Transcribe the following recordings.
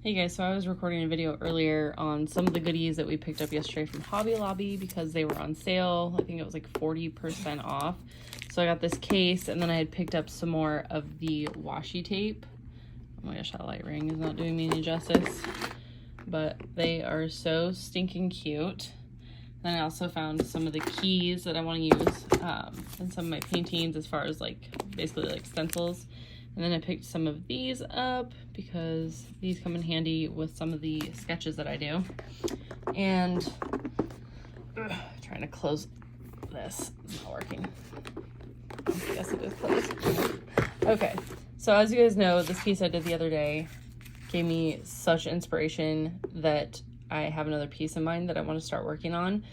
Hey guys, so I was recording a video earlier on some of the goodies that we picked up yesterday from Hobby Lobby because they were on sale. I think it was like 40% off. So I got this case, and then I had picked up some more of the washi tape. Oh my gosh, that light ring is not doing me any justice. But they are so stinking cute. Then I also found some of the keys that I want to use in some of my paintings, as far as like basically like stencils. And then I picked some of these up because these come in handy with some of the sketches that I do. And trying to close this, it's not working. I guess it is closed. Okay, so as you guys know, this piece I did the other day gave me such inspiration that I have another piece in mind that I want to start working on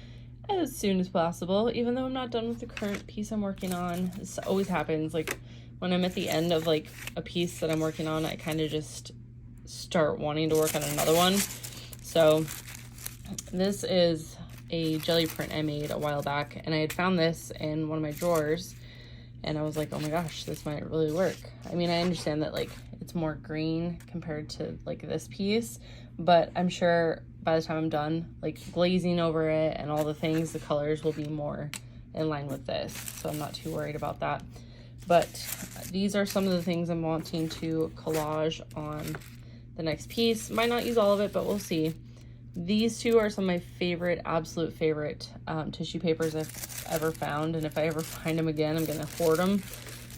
as soon as possible, even though I'm not done with the current piece I'm working on. This always happens, like when I'm at the end of like a piece that I'm working on, I kind of just start wanting to work on another one. So this is a jelly print I made a while back, and I had found this in one of my drawers, and I was like, oh my gosh, this might really work. I mean, I understand that like it's more green compared to like this piece, but I'm sure by the time I'm done like glazing over it and all the things, the colors will be more in line with this, so I'm not too worried about that. But these are some of the things I'm wanting to collage on the next piece. Might not use all of it, but we'll see. These two are some of my favorite, absolute favorite tissue papers I've ever found. And if I ever find them again, I'm gonna hoard them.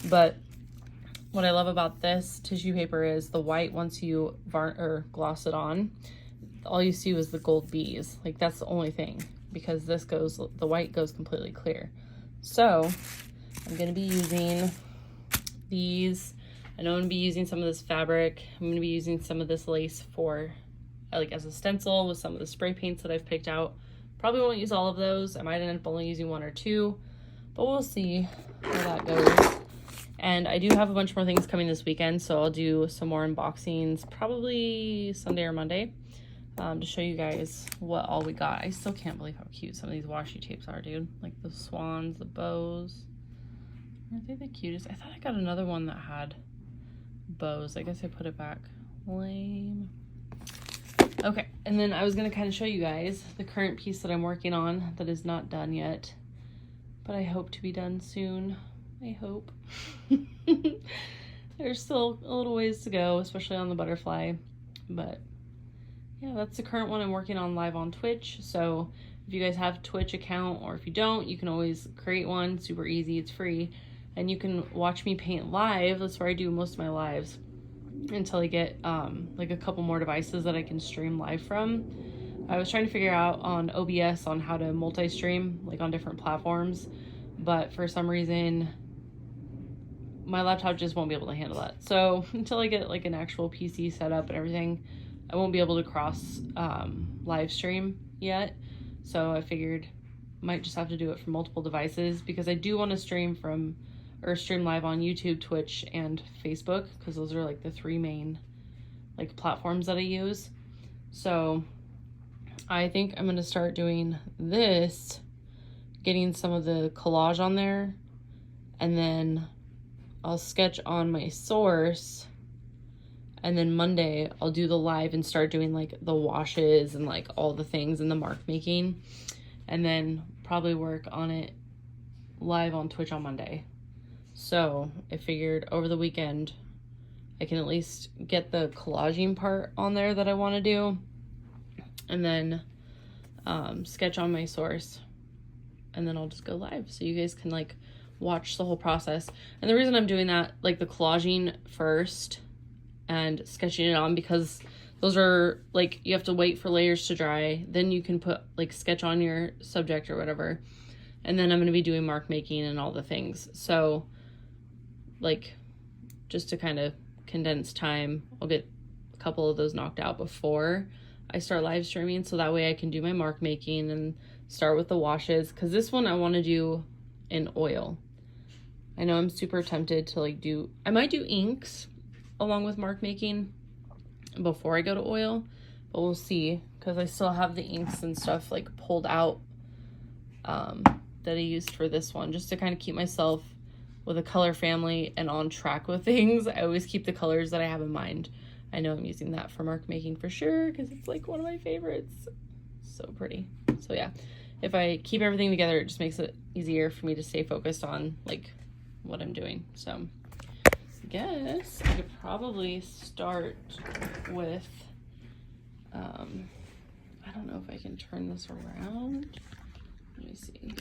But what I love about this tissue paper is the white, once you gloss it on, all you see was the gold bees. Like that's the only thing, because this goes, the white goes completely clear. So I'm going to be using these. I know I'm going to be using some of this fabric. I'm going to be using some of this lace for like as a stencil with some of the spray paints that I've picked out. Probably won't use all of those. I might end up only using one or two, but we'll see how that goes. And I do have a bunch more things coming this weekend, so I'll do some more unboxings probably Sunday or Monday to show you guys what all we got. I still can't believe how cute some of these washi tapes are, dude. Like the swans, the bows. Aren't they the cutest? I thought I got another one that had bows. I guess I put it back. Lame. Okay, and then I was going to kind of show you guys the current piece that I'm working on that is not done yet, but I hope to be done soon. I hope. There's still a little ways to go, especially on the butterfly, but yeah, that's the current one I'm working on live on Twitch. So if you guys have a Twitch account, or if you don't, you can always create one. Super easy, it's free. And you can watch me paint live. That's where I do most of my lives until I get like a couple more devices that I can stream live from. I was trying to figure out on OBS on how to multi-stream like on different platforms, but for some reason my laptop just won't be able to handle that. So until I get like an actual PC set up and everything, I won't be able to cross live stream yet. So I figured might just have to do it from multiple devices, because I do want to stream live on YouTube, Twitch, and Facebook, because those are like the three main like platforms that I use. So I think I'm going to start doing this, getting some of the collage on there, and then I'll sketch on my source, and then Monday I'll do the live and start doing like the washes and like all the things and the mark making, and then probably work on it live on Twitch on Monday. So I figured over the weekend I can at least get the collaging part on there that I want to do, and then sketch on my source, and then I'll just go live so you guys can like watch the whole process. And the reason I'm doing that, like the collaging first and sketching it on, because those are like, you have to wait for layers to dry, then you can put like sketch on your subject or whatever, and then I'm going to be doing mark making and all the things. So like, just to kind of condense time, I'll get a couple of those knocked out before I start live streaming, so that way I can do my mark making and start with the washes, because this one I want to do in oil. I know I'm super tempted to like I might do inks along with mark making before I go to oil, but we'll see, because I still have the inks and stuff like pulled out that I used for this one, just to kind of keep myself with a color family and on track with things. I always keep the colors that I have in mind I know I'm using that for mark making for sure because it's like one of my favorites. So pretty. So yeah, if I keep everything together, it just makes it easier for me to stay focused on like what I'm doing. So I guess I could probably start with, I don't know if I can turn this around. Let me see.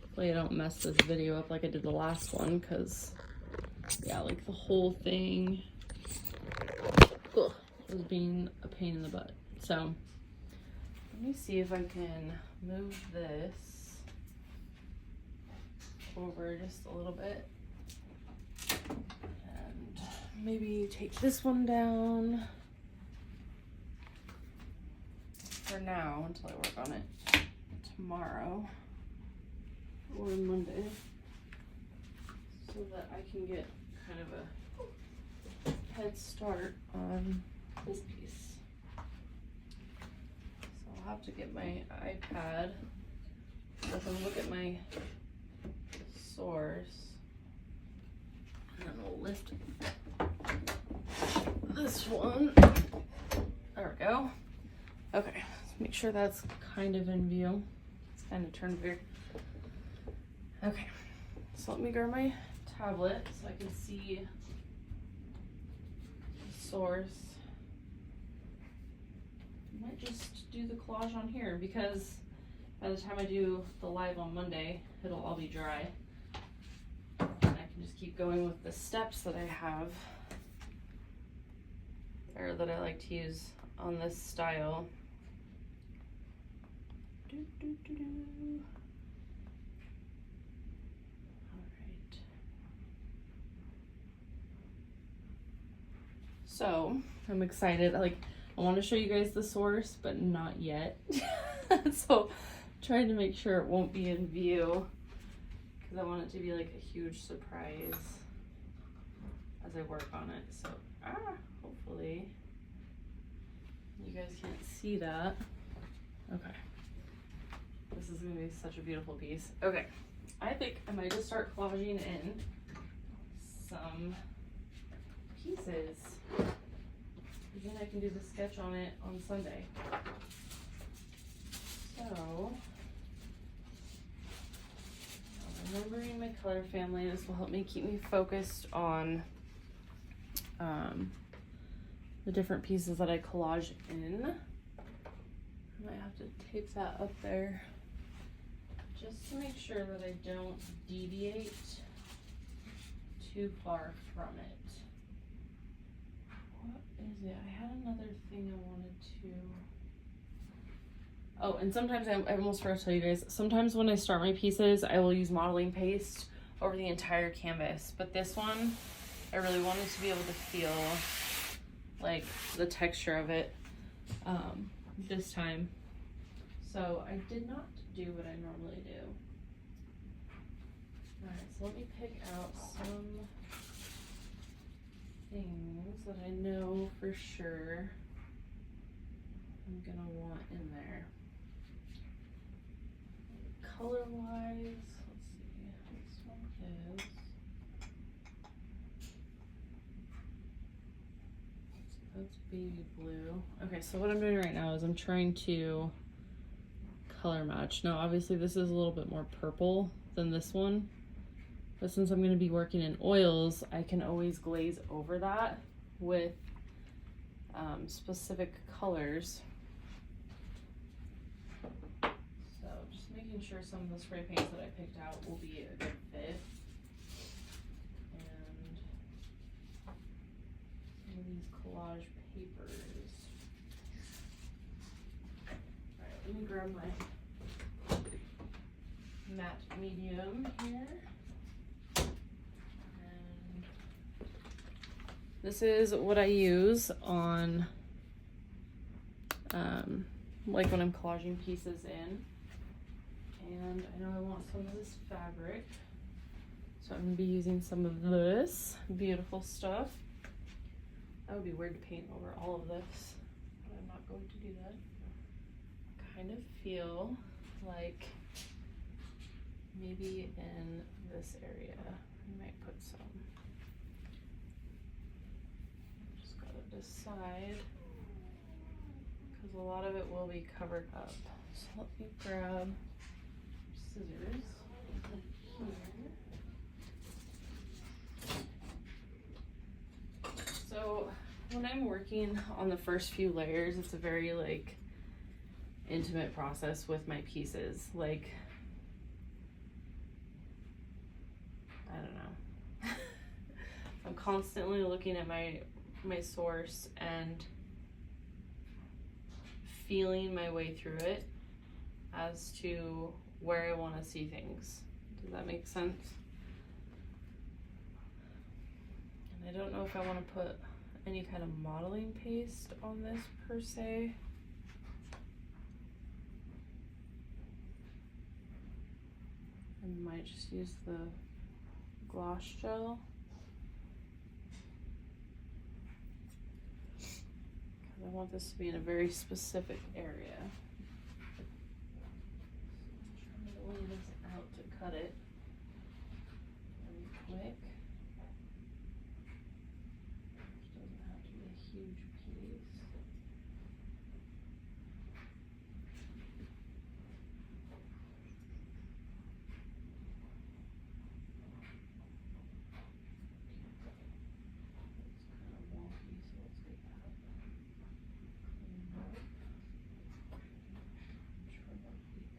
Hopefully I don't mess this video up like I did the last one, because yeah, like the whole thing was being a pain in the butt. So let me see if I can move this over just a little bit and maybe take this one down for now until I work on it tomorrow or Monday, so that I can get kind of a head start on this piece. So I'll have to get my iPad so I can look at my source, and then we'll lift this one. There we go. Okay, let's make sure that's kind of in view. It's kind of turned weird. Okay, so let me grab my tablet so I can see the source. I might just do the collage on here because by the time I do the live on Monday, it'll all be dry. And I can just keep going with the steps that I have, or that I like to use on this style. Alright. So, I'm excited. I want to show you guys the source, but not yet. So, trying to make sure it won't be in view, because I want it to be like a huge surprise as I work on it. So, hopefully you guys can't see that. Okay. This is going to be such a beautiful piece. Okay. I think I might just start collaging in some pieces. Then I can do the sketch on it on Sunday. So, remembering my color family, this will help me keep me focused on the different pieces that I collage in. I might have to tape that up there just to make sure that I don't deviate too far from it. What is it? I had another thing I wanted to... Oh, and sometimes I almost forgot to tell you guys, sometimes when I start my pieces, I will use modeling paste over the entire canvas. But this one, I really wanted to be able to feel like the texture of it this time. So I did not do what I normally do. Alright, so let me pick out some things that I know for sure I'm gonna want in there. Color wise, let's see, this one is, that's baby blue. Okay, so what I'm doing right now is I'm trying to color match. Now obviously this is a little bit more purple than this one, but since I'm going to be working in oils, I can always glaze over that with specific colors. So just making sure some of the spray paints that I picked out will be a good fit. And some of these collage papers. Alright, let me grab my matte medium here. And this is what I use on like when I'm collaging pieces in. And I know I want some of this fabric, so I'm going to be using some of this beautiful stuff. That would be weird to paint over all of this, but I'm not going to do that. I kind of feel like maybe in this area I might put some. Just gotta to decide because a lot of it will be covered up. So let me grab scissors here. So when I'm working on the first few layers, it's a very like intimate process with my pieces. Like, I don't know. I'm constantly looking at my source and feeling my way through it as to where I want to see things. Does that make sense? And I don't know if I want to put any kind of modeling paste on this per se. I might just use the gloss gel. Because I want this to be in a very specific area. So I'm trying to lean this out to cut it really quick. Which doesn't have to be a huge piece.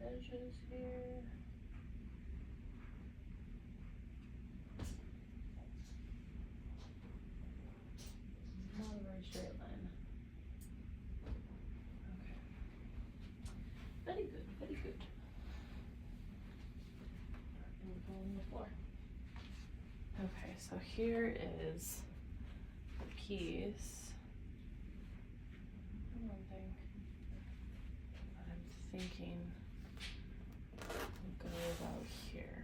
Edges here. Not a very straight line. Okay. Very good, very good. And we're going on the floor. Okay, so here is the piece. One thing that I'm thinking goes out here.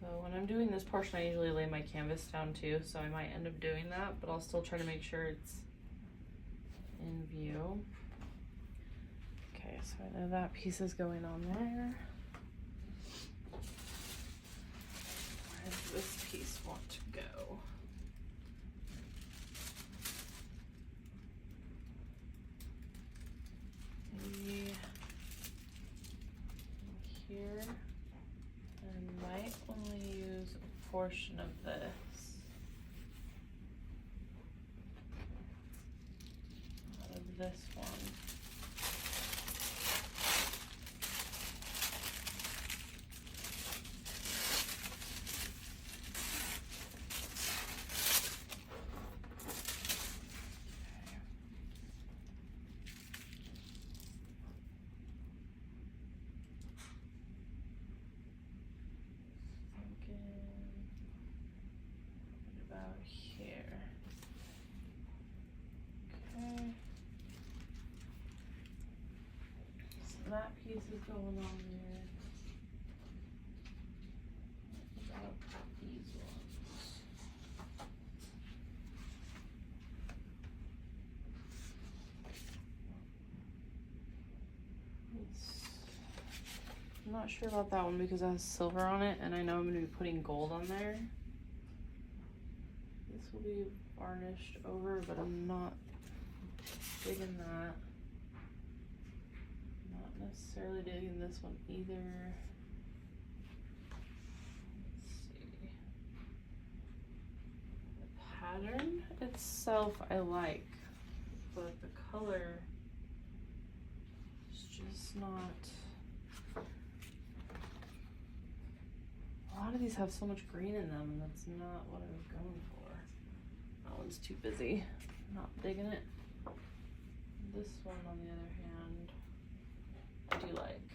So when I'm doing this portion, I usually lay my canvas down too, so I might end up doing that, but I'll still try to make sure it's in view. Okay, so I know that piece is going on there. Where does this piece want to go? Here, and might only use a portion of this out of this one. Here. Okay. So that piece is going on there. What about these ones? I'm not sure about that one because it has silver on it, and I know I'm going to be putting gold on there. This will be varnished over, but I'm not digging that. Not necessarily digging this one either. Let's see. The pattern itself I like, but the color is just not. A lot of these have so much green in them, and that's not what I was going for. That one's too busy. Not digging it. This one, on the other hand, I do like.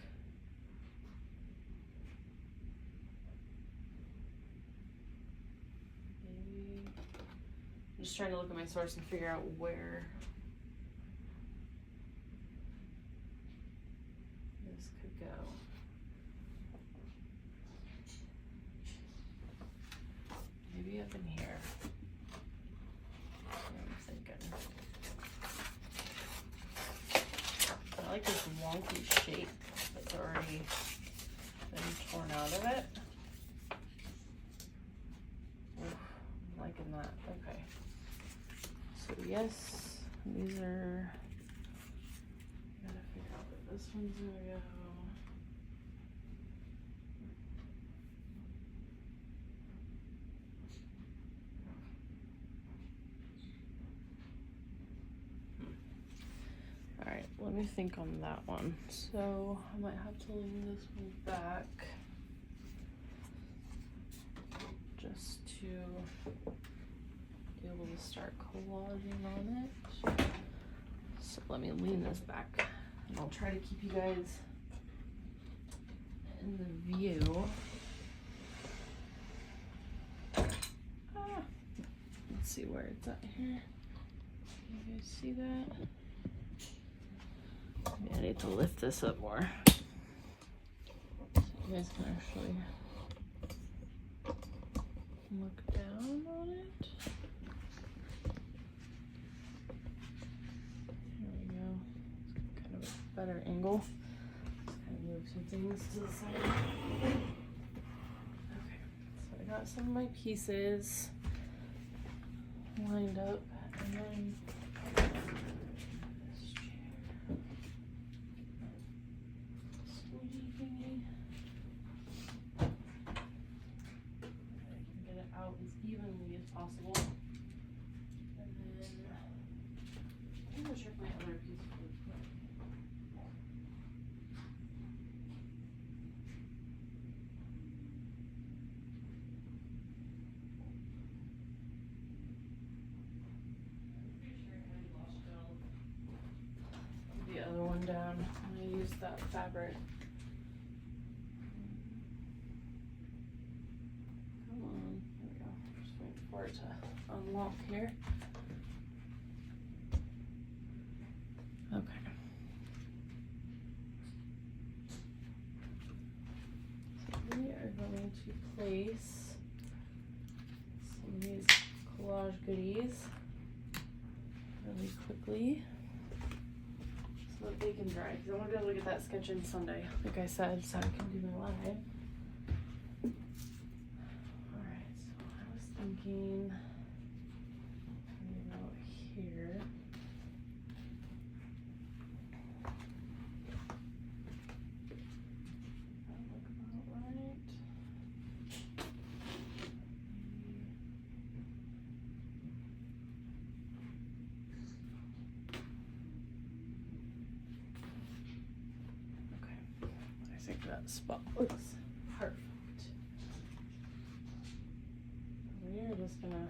Maybe I'm just trying to look at my source and figure out where this could go. Maybe up in here. I like this wonky shape that's already been torn out out of it. Oof, I'm liking that. Okay. So yes, these are, gotta figure out where this one's gonna go. All right, let me think on that one. So I might have to lean this one back just to be able to start collaging on it. So let me lean this back and I'll try to keep you guys in the view. Let's see where it's at here. You guys see that? Maybe I need to lift this up more so you guys can actually look down on it. There we go. It's kind of a better angle. Just kind of move some things to the side. Okay, so I got some of my pieces lined up, and then this chair, squeegee thingy. I can get it out as evenly as possible. And then I'm gonna check my other piece really quick. The other one down. I'm gonna use that fabric. Come on, there we go. Just waiting for it to unlock here. Okay. So we are going to place some of these collage goodies really quickly, so that they can dry, because I want to be able to get that sketch in Sunday, like I said, so I can do my live. Alright, so I was thinking about here. That look about right. I think that spot looks perfect. We are just gonna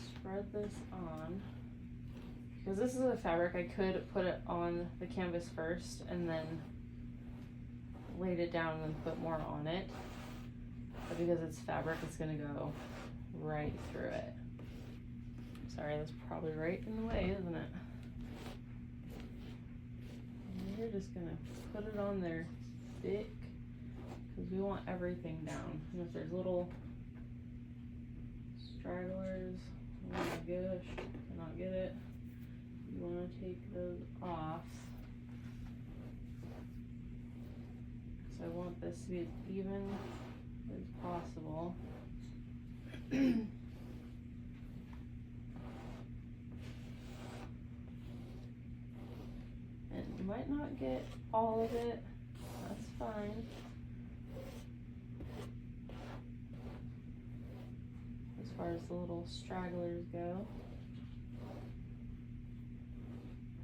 spread this on, because this is a fabric I could put it on the canvas first and then laid it down and put more on it, but because it's fabric, it's gonna go right through it. Sorry, that's probably right in the way, isn't it? And we're just gonna put it on there thick, because we want everything down. And if there's little stragglers, oh my gosh, I cannot get it, you want to take those off. So I want this to be as even as possible. And you might not get all of it, that's fine. As far as the little stragglers go.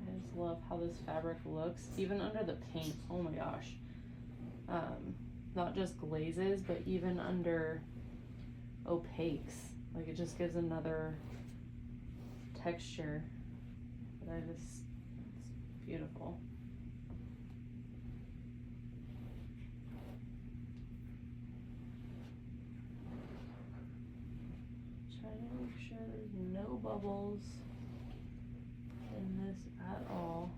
I just love how this fabric looks, even under the paint, oh my gosh. Not just glazes, but even under opaques. Like, it just gives another texture that it's beautiful. Try to make sure there's no bubbles in this at all.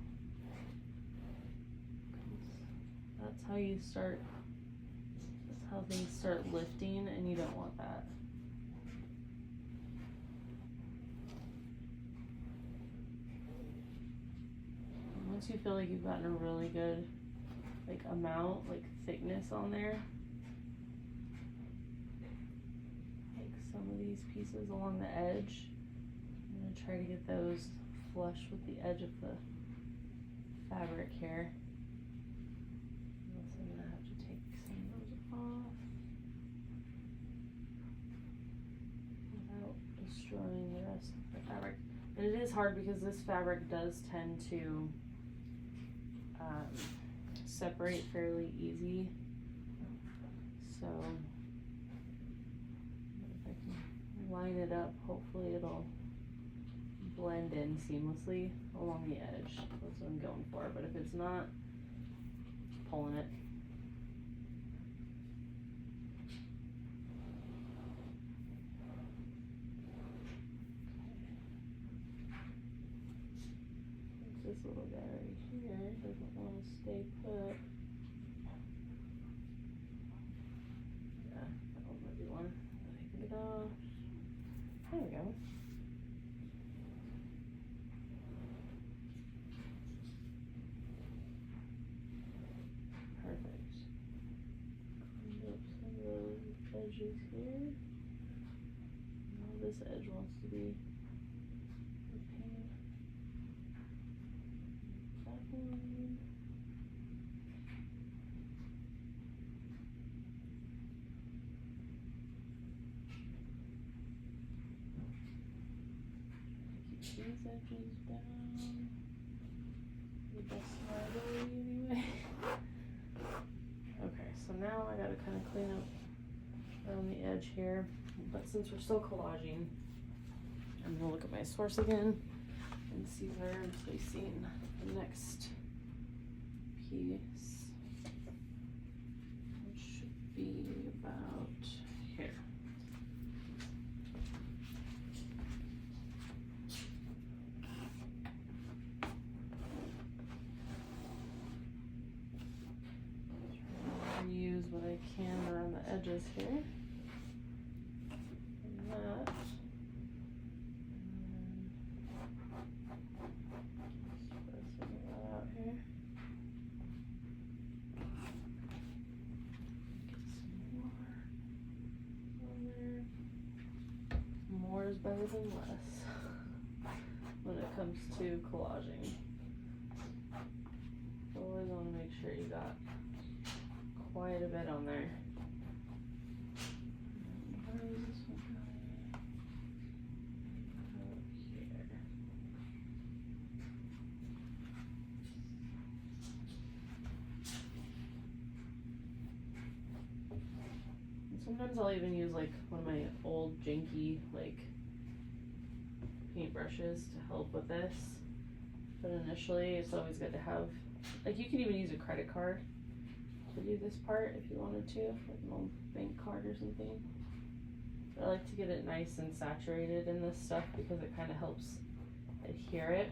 That's how you start, that's how things start lifting, and you don't want that. And once you feel like you've gotten a really good like amount, like thickness on there, some of these pieces along the edge. I'm gonna try to get those flush with the edge of the fabric here. Unless I'm gonna have to take some of those off without destroying the rest of the fabric. And it is hard because this fabric does tend to separate fairly easy. So if I can line it up, hopefully it'll blend in seamlessly along the edge. That's what I'm going for. But if it's not, pulling it. This little guy right here doesn't want to stay put. Yeah, that one might be one. Take it off. There we go. Perfect. Clean up some of those edges here. Now this edge wants to be the pain. That one. Keep these edges down. The best way anyway. Okay, so now I gotta kind of clean up around the edge here. But since we're still collaging, I'm gonna look at my source again and see where I'm placing the next piece. It should be about here. Use what I can around the edges here. And that. Spread some of that out here. Get some more on there. More is better than less when it comes to collaging. Always want to make sure you got quite a bit on there. Where is this one going? Out here. And sometimes I'll even use like one of my old janky like paintbrushes to help with this. But initially it's always good to have, like, you can even use a credit card to do this part if you wanted to, like an old bank card or something. But I like to get it nice and saturated in this stuff because it kind of helps adhere it.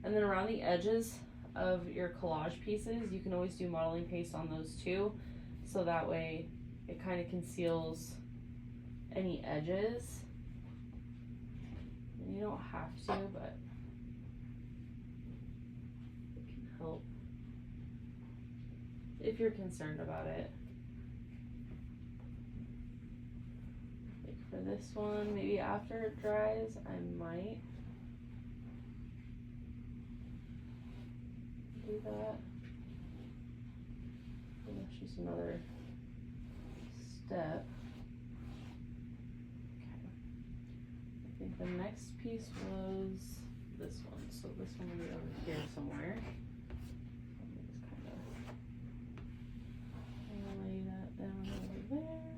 And then around the edges of your collage pieces, you can always do modeling paste on those too, so that way it kind of conceals any edges. And you don't have to, but it can help if you're concerned about it. Like for this one, maybe after it dries, I might do that. And that's just another step. Okay. I think the next piece was this one. So this one will be over here somewhere. Lay that down over there.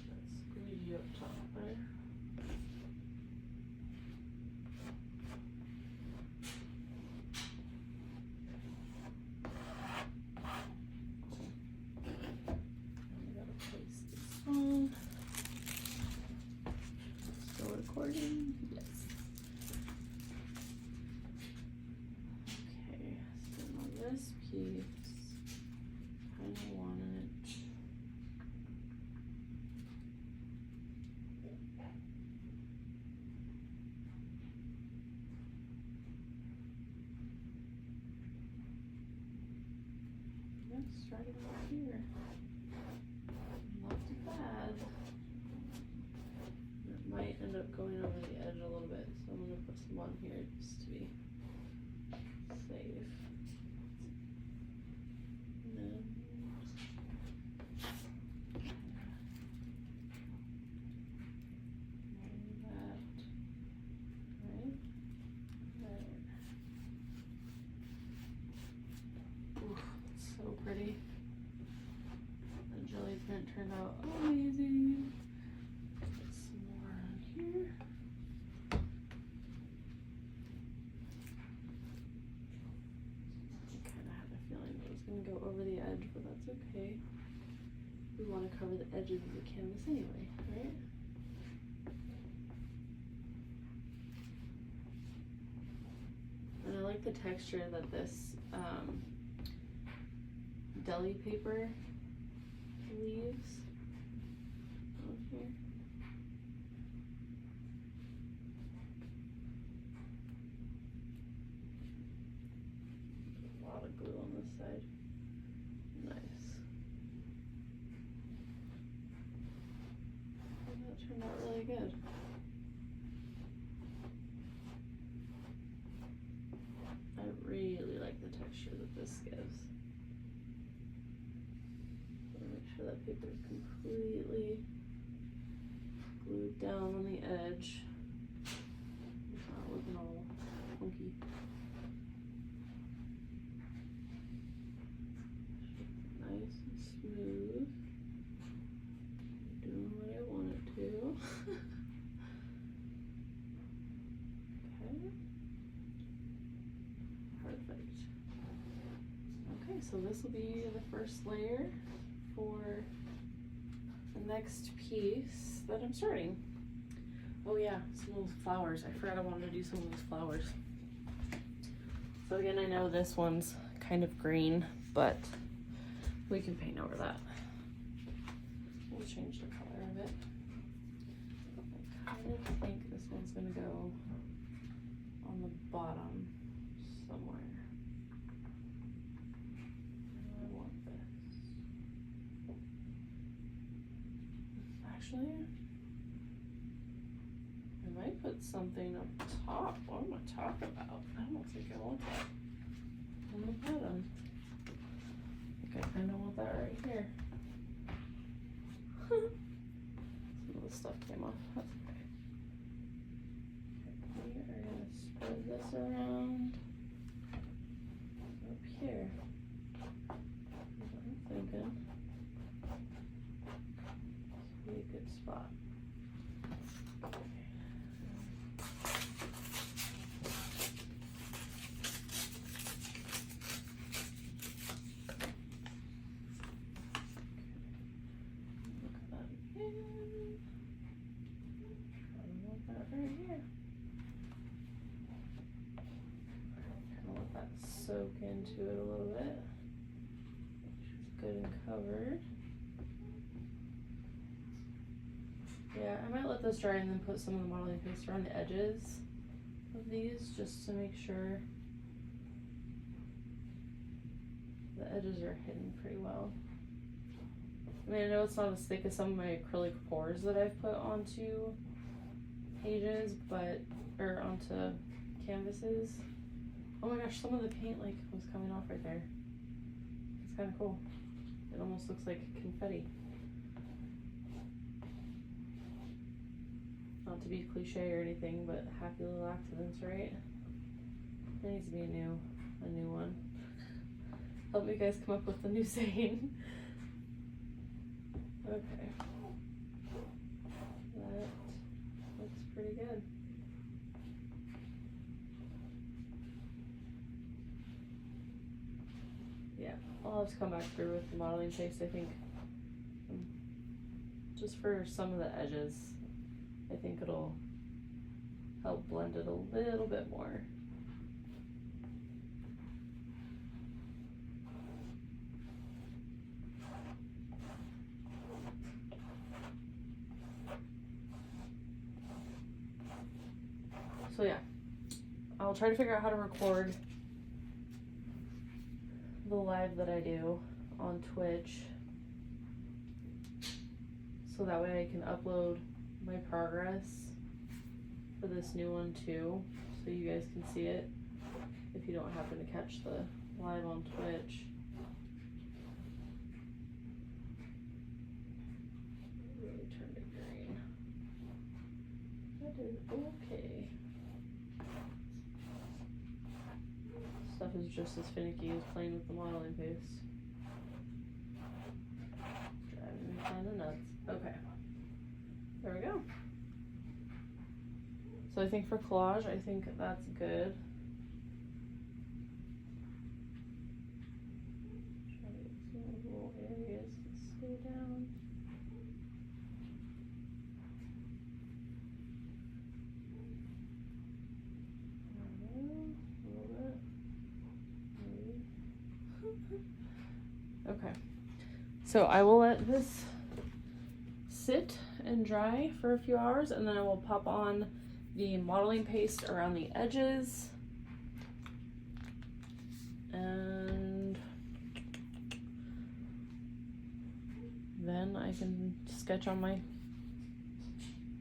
That squeegee up top there. I gotta place this one. Still recording. starting right here. Not too bad. It might end up going over the edge a little bit, so I'm gonna put some on here just to be safe. And then that right there. Ooh, it's so pretty. The jelly print turned out amazing. Put some more on here. I kind of had a feeling it was going to go over the edge, but that's okay. We want to cover the edges of the canvas anyway, right? And I like the texture that this deli paper leaves on here. A lot of glue on this side. Nice. And that turned out really good. I really like the texture that this gives. Make sure that paper is completely glued down on the edge. It's not looking all funky. Nice and smooth. Doing what I want it to. Okay. Perfect. Okay, so this will be the first layer for the next piece that I'm starting. Oh yeah, some of those flowers. I forgot I wanted to do some of those flowers. So again, I know this one's kind of green, but we can paint over that. We'll change the color of it. I kind of think this one's gonna go on the bottom somewhere. I want this. Actually, I might put something up top. What am I talking about? I don't think I want that on the bottom. I think I kind of want that right here. Some of the stuff came off. That's okay. We are gonna spread this around up here. That's what I'm thinking. This would be a good spot. Soak into it a little bit. It's good and covered. Yeah, I might let this dry and then put some of the modeling paste around the edges of these just to make sure the edges are hidden pretty well. I mean, I know it's not as thick as some of my acrylic pours that I've put onto pages, or onto canvases. Oh my gosh, some of the paint like was coming off right there. It's kind of cool. It almost looks like confetti. Not to be cliche or anything, but happy little accidents, right? There needs to be a new one. Help me guys come up with a new saying. Okay. That looks pretty good. Yeah, I'll have to come back through with the modeling paste, I think. Just for some of the edges, I think it'll help blend it a little bit more. So yeah, I'll try to figure out how to record the live that I do on Twitch, so that way I can upload my progress for this new one too, so you guys can see it if you don't happen to catch the live on Twitch. Really turned it green. That is okay. Stuff is just as finicky as playing with the modeling paste. Driving me kind of nuts. Okay. There we go. So I think for collage, I think that's good. Try to get some little areas to stay down. A little bit. Okay. So I will let this sit and dry for a few hours, and then I will pop on the modeling paste around the edges, and then I can sketch on my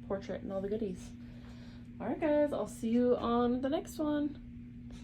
portrait and all the goodies. All right guys, I'll see you on the next one.